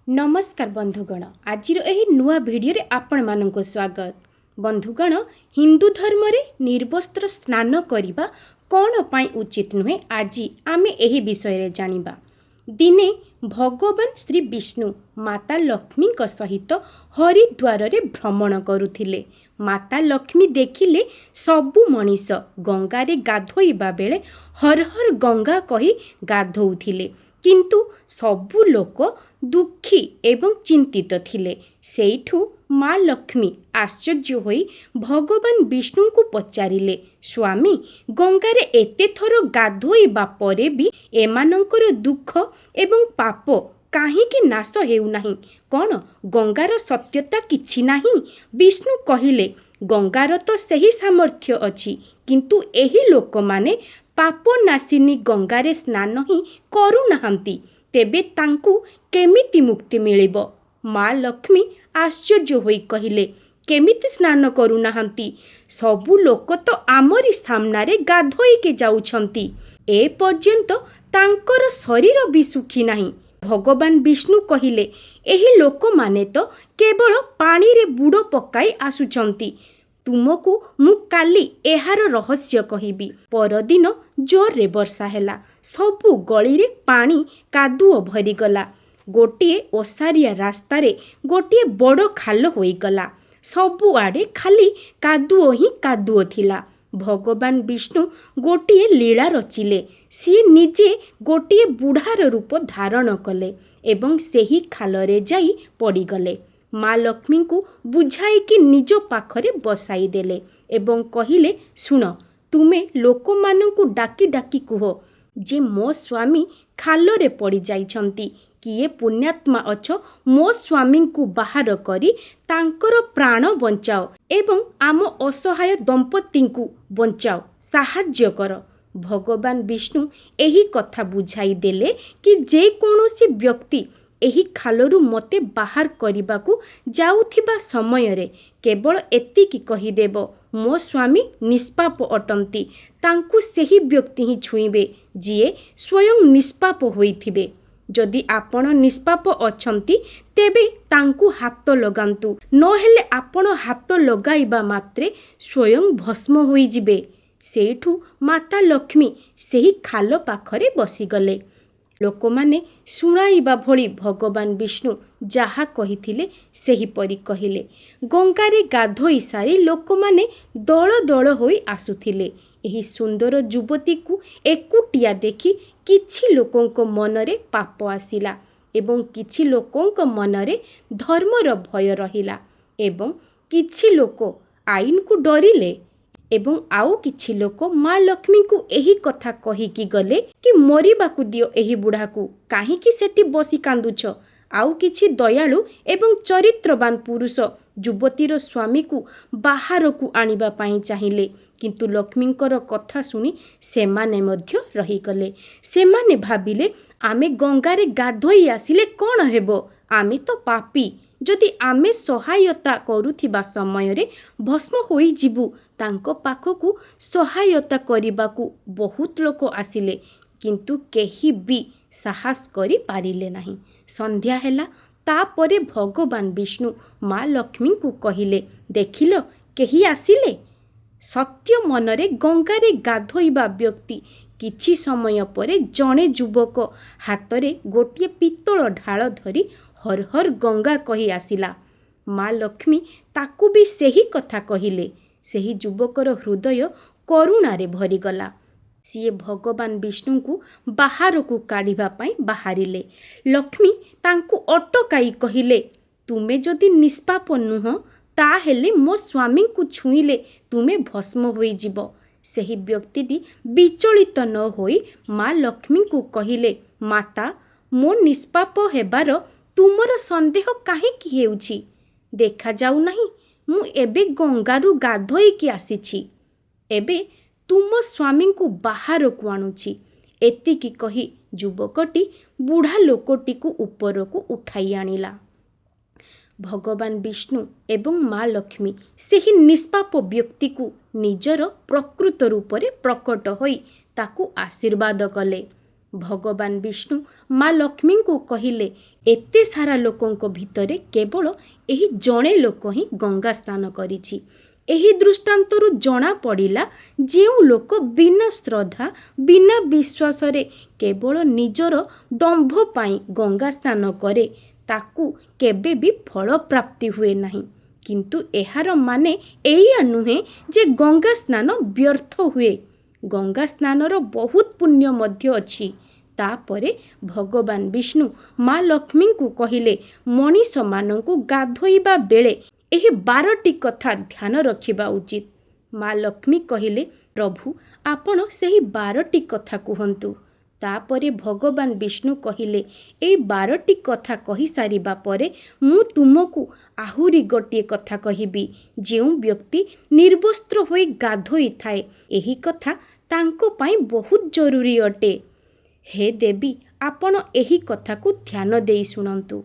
नमस्कार बंधुगण आज नुआ भिडियो आपण मानक स्वागत। बंधुगण हिंदू धर्म रे निर्वस्त्र स्नान करने कौन पाई उचित नुहे आज आमे एही विषय रे जानिबा। दिने भगवान श्री विष्णु माता लक्ष्मी सहित हरिद्वार रे भ्रमण करुथिले। माता लक्ष्मी देखिले सबु मनीष गंगा रे गाधोइबा बेले हर हर गंगा कही गाधोउथिले, किंतु सबु लोक दुखी एवं चिंतित थिले। सेठू माँ लक्ष्मी आश्चर्य होई भगवान विष्णु को पचारिले, स्वामी गंगारे एते थर गाधोइबा परे भी एमानंकर दुख एवं पाप काहींकि नाश हेउनाही, कौन गंगार सत्यता किछि नाही? विष्णु कहिले, गंगार तो सही सामर्थ्य अछि, किंतु एही लोक माने पाप नाशिनी गंगारे स्नान ही करू नाहंती, तेबे तांकु केमिति मुक्ति मिलिब? माँ लक्ष्मी आश्चर्य होई कहिले, केमिति स्नान करू नाहंती? सबु लोक तो आमरी सामनारे गाधोइके जाउछंती, ए पर्यंत तांकर शरीर भी सुखी नाही। भगवान विष्णु कहिले, एही लोक माने तो केवल पानी रे बुड़ पकाई आसुछंती। तुमको मु काली एहार रहस्य कहिबी। परदिन जोर रे वर्षा हैला, सबु गली रे पानी कादुओ भरी गला। गोटिए ओसारिया रास्ता रे गोटिए बड़ खाल होई गला। सबु आड़े खाली कादुओ ही कादुओ थिला। भगवान विष्णु गोटिए लीला रचिले। सी निजे गोटिए बुढ़ार रूप धारण कले एवं सेही खाल रे जाई पड़ीगले। माँ लक्ष्मी को बुझाई कि निज पाखरे बसाई देले एवं कहिले, सुन तुमे लोक माननकु डाकी डाकी कुह जे मो स्वामी खालरे पड़ी जाइछंती, किए पुण्यात्मा अछ मो स्वामी को बाहर करी तांकर प्राण बंचाओ एवं आम असहाय दंपति को बंचाओ, साहाय्य कर। भगवान विष्णु एही कथा बुझाई देले कि जे कौनसी व्यक्ति एही खालरू मते बाहर करबाकू जाउथिबा समय रे केवल एतिकी कहिदेव, मो स्वामी निष्पाप अटंती, तांकु सेही व्यक्ति ही छुईबे जिए स्वयं निष्पाप होइथिबे। जदि आपण निष्पाप अछंती तेबे तांकु हाथ लगांतु, नहेले आपण हाथ लगाइबा मात्रे स्वयं भस्म होई जिबे। सेठू माता लक्ष्मी सेही खाल पाखरे बसीगले। लोक माने शुणाइबा भली भगवान विष्णु जहा कहिथिले सेही परी कहिले। गंगारे गाधोई सारी लोक माने दल दल होई आसुथिले। एही सुंदर युवती को एकुटिया देखी किछि लोकंक मनरे पाप आसिला एवं किछि लोकंक मनरे धर्मर भय रहिला एवं किछि लोक आईन को डरिले एवं आउ किछि लोक माँ लक्ष्मी को एही कथा कहिकी गले कि मरिबाकू दियो एही बुढ़ा को, काहींकि सेठी बसी कांदुछ। आउ किछि दयालु एवं चरित्रवान पुरुष युवतीर स्वामी को बाहर को आनिबा पाई चाहिए, किंतु लक्ष्मींकर कथा सुनी सेमाने मध्य रहीगले। सेमाने भाबिले, आमे गंगारे गाधोई आसिले कौन हेबो, आमे तो पापी, जदि आमे सहायता करुथिबा समय रे भस्म होई जिबु। तांको पाखकू सहायता करिबाकू बहुत लोक आसिले, किंतु केही भी साहस करि पारिले नाही। संध्या हैला, तापरे भगवान विष्णु माँ लक्ष्मी को कहिले, देखिल केही आसिले? सत्य मनरे गंगारे गाधोइबा व्यक्ति किछि समय परे जणे युवक हातरे गोटिए पित्तल ढाल धरी हर हर गंगा कही आसिला। माँ लक्ष्मी ताकू भी सेही कथा कहिले। सेही युवकर हृदय करुणारे भरीगला। सीए भगवान विष्णु को बाहर को काढ़िबा पाई बाहरिले। लक्ष्मी तांकू अटकाई कहिले, तुमे जदि निष्पाप नुह ताहेले मो स्वामी को छुईले तुमे भस्म होई जिब। सेही व्यक्तिटी विचलित न होई माँ लक्ष्मी को कहिले, माता मो निष्पाप हेबार तुमर संदेह काहींकि हेउछि? देखा जाऊ नाही मु एबे गंगारू गाधोईकी आसीछि, एबे तुम स्वामी को बाहर को आणुछि। एतिकी कही युवकटी बुढ़ा लोकटी को ऊपर को उठाई आनिला। भगवान विष्णु एवं माँ लक्ष्मी सेही निष्पाप व्यक्ति को निजर प्रकृत रूप रे प्रकट होई ताकू आशीर्वाद कले। भगवान विष्णु माँ लक्ष्मी को कहिले एते सारा लोकों भितरे केवल एही जणे लोक ही गंगा स्नान करिछि। एही दृष्टांतरू जना पड़िला जेउ लोक बिना श्रद्धा बिना विश्वास रे केवल निजर दंभ पाई गंगा स्नान करे ताकू केबे भी फल प्राप्ति हुए नहीं। किंतु एहार माने एया नुहे जे गंगा स्नान व्यर्थ हुए। गंगा स्नानर बहुत पुण्य मध्य अछि। तापरे भगवान विष्णु माँ लक्ष्मी को कहिले मनीष मानंकु गाधोइबा बेले एही 12टी कथा ध्यान रखिबा उचित। माँ लक्ष्मी कहिले प्रभु आपण सेही 12टी कथा कुहंतु। तापरे भगवान विष्णु कहिले एई 12टी कथा कहि सारिबा परे मु तुमको आहुरी गोटे कथा कहिबी। जेउ व्यक्ति निर्वस्त्र होई गाधोई थाए एही कथा तांको पाई बहुत जरूरी अटे। हे देवी आपण एही कथा को ध्यान देई सुनंतु।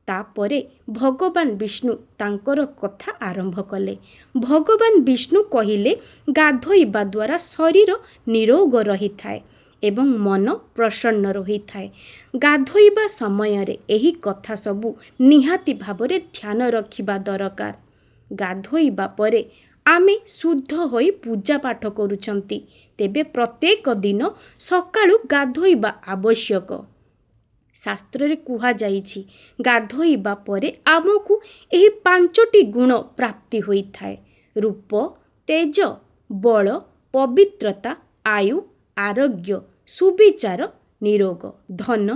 तापरे भगवान विष्णु तांकर कथा आरंभ कले। भगवान विष्णु कहिले गाधोइबा द्वारा शरीर निरोग रही थाए एवं मन प्रसन्न रही थाए। गाधोइबा समय रे एही कथा सबु निहाती भाबरे ध्यान रखिबा दरकार। गाधोइबा परे आमे शुद्ध होई पूजा पाठ करूछंती तेबे प्रत्येक दिन सकाळु गाधोइबा आवश्यक। शास्त्र रे कुहा जाइछि गाधोइबा परे आमकु एही 5टी गुण प्राप्ति होई थाए। रूप, तेज, बल, पवित्रता, आयु, आरोग्य, सुविचार, निरोग, धन,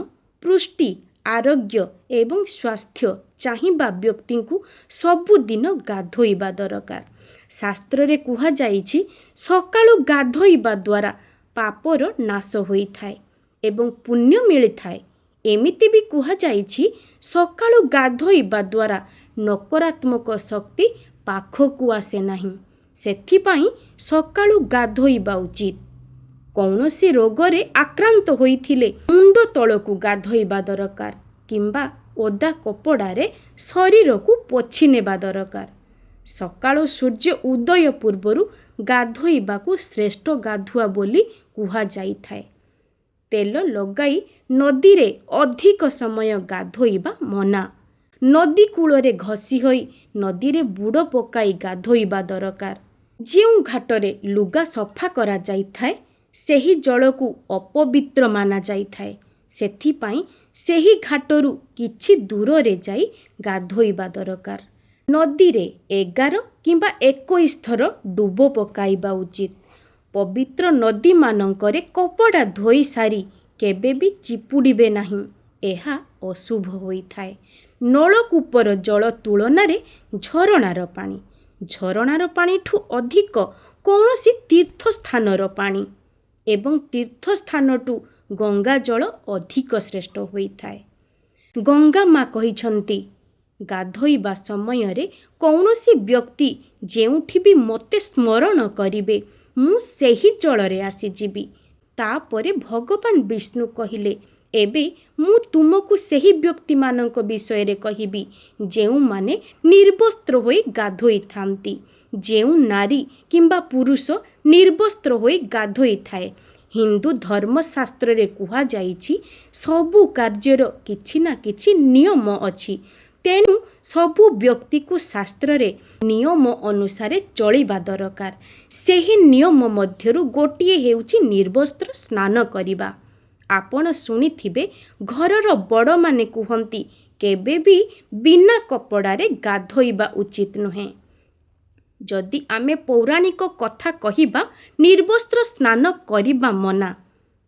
पुष्टि, आरोग्य एवं स्वास्थ्य चाहिबा व्यक्ति को सबुदिन गाधोइबा दरकार। शास्त्र रे कुहा जाइछि सकाळु गाधोइबा द्वारा पापर नाश होई थाए एवं पुण्य मिली थाए। एमिति भी कुहा जाइछि सकाळु गाधोइबा द्वारा नकारात्मक शक्ति पाखकु आसे नाही। सेथिपाई सकाळु गाधोइबा उचित। कौनसी रोगरे आक्रांत होइथिले मुंड तळकु गाधोइबा दरकार किंबा ओदा कपड़ारे शरीर को पोछि नेबा दरकार। सकाळु सूर्य उदय पूर्वरु गाधोइबाकु श्रेष्ठ गाधुआ बोली कुहा जाई थाए। तेल लगाई नदी रे अधिक समय गाधोइबा मना। नदी कूଳରେ घसी होई नदी रे बुड़ पकाई गाधोइबा दरकार। जेउ घाटरे लुगा सफा करा जाई थाए सेही जलकु अपवित्र माना जाई थाए। सेथिपाई सेही घाटरू किछि दूर रे जाई गाधोइबा दरकार। नदी रे 11 किंबा 21 थर डुबो पकाइबा उचित। पवित्र नदी मानंकरे कपड़ा धोई सारी केबे भी चिपुड़िबे नहीं, एहा अशुभ होई थाए। नलकूपर जल तुलन रे झरणार पानी, झरणार पानी ठू अधिक कौनसी तीर्थ स्थानर पानी एवं तीर्थ स्थानटू गंगा जल अधिक श्रेष्ठ होई थाए। गंगा माँ कहिछंती गाधोइबा समय रे कौनसी व्यक्ति जेउठी भी मते स्मरण करिवे मु सेही जल रे आसी जीवी। तापरे भगवान विष्णु कहिले एबे मु तुमको सेही व्यक्ति मानक विषय रे कहिबी जेउ माने निर्वस्त्र होई गाधोई थांती। जेउ नारी किंबा पुरुष निर्वस्त्र होई गाधोई थाए। हिंदू धर्मशास्त्र रे कुहा जाइछि सबु कार्यर किछि ना किछि नियम अछि। तेणु सबु व्यक्ति को शास्त्र रे नियम अनुसार चलिबा दरकार। सेही नियम मध्यरु गोटिए हेउछि निर्वस्त्र स्नान करिबा। आपण सुनिथिबे घरर बड़ माने कुहंती केबे भी बिना कपड़ा रे गाधोइबा उचित नुहे। जदि आमे पौराणिक कथा कहिबा निर्वस्त्र स्नान करिबा मना।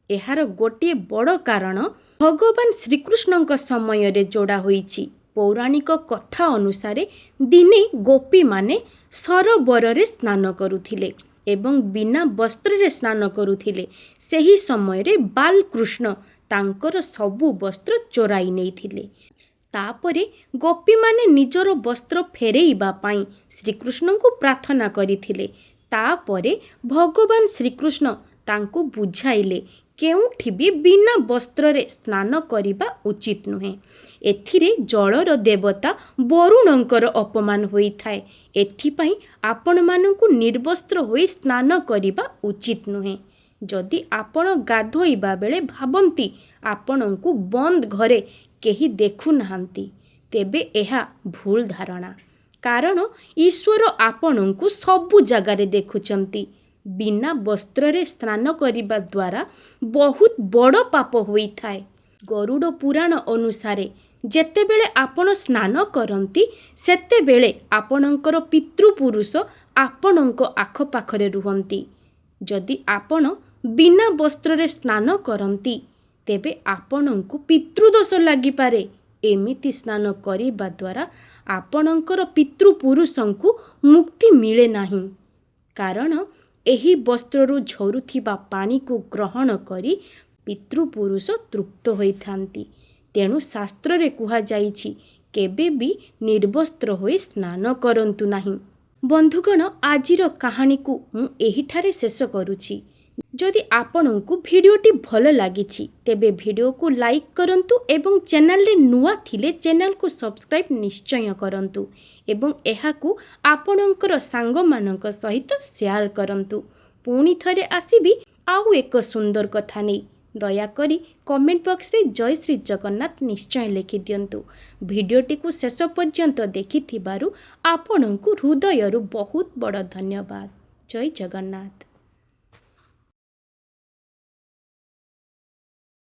एहार गोटिए बड़ कारण भगवान श्रीकृष्णଙ୍କ समय रे जोड़ा होइछि। पौराणिक कथा अनुसारे दिने गोपी माने सरोवर रे स्नान करुथिले एवं बिना वस्त्र रे स्नान करुथिले। सेही समय रे बालकृष्ण तांकर सबु वस्त्र चोराई नेइथिले। तापरे गोपी माने निजर वस्त्र फेरेइबा पाई श्रीकृष्ण को प्रार्थना करिथिले। तापरे भगवान श्रीकृष्ण तांको बुझाइले केउठी भी बिना वस्त्र रे स्नान करिबा उचित नुहे। एथिरे जलर देवता वरुणंकर अपमान होई थाए। एथिपाई आपण मानंकु निर्वस्त्र होई स्नान करिबा उचित नुहे। जदि आपण गाधोइबा बेले भाबंती आपणंकु बंद घरे केही देखु नाहांती तेबे एहा भूल धारणा। कारण ईश्वर आपणंकु सबु जगारे देखुचंती। बिना वस्त्र रे स्नान करिबा द्वारा बहुत बड़ पाप होइथाय। गरुड़ पुराण अनुसारे जेतेबेले आपण स्नान करंती सेतेबेले आपणंकर पितृपुरुष आपणंक आखपाखरे रुहंती। जदि आपण बिना वस्त्र रे स्नान करंती तेबे आपणंकु पितृदोष लागि पारे। एमिति स्नान करिबा द्वारा आपणंकर पितृपुरुषंकु मुक्ति मिले नाही। कारण एही वस्त्ररु झरुथिबा पानी को ग्रहण करी पितृपुरुष तृप्त होइथांती। तेणु शास्त्र रे कुहा जाइछि केबे भी निर्वस्त्र होई स्नान करंतु नाही। बंधुगण आजिर कहानी को मु एहिठारे शेष करुछि। जदि आपणंकु भिडियोटी भल लागिछि तेबे भिडियो को लाइक करंतु एवं चैनल रे नुआ थिले चैनल को सब्सक्राइब निश्चय करंतु एवं एहाकु आपणंकर सांग मानक सहित शेयर करंतु। पुणी थरे आसीबी आउ एक सुंदर कथा नै। दयाकरी कमेंट बॉक्स रे जय श्री जगन्नाथ निश्चय लिखि दियंतु। भिडियोटी को शेष पर्यंत देखिथिबारु आपणंकु हृदयरु बहुत बड़ धन्यवाद। जय जगन्नाथ।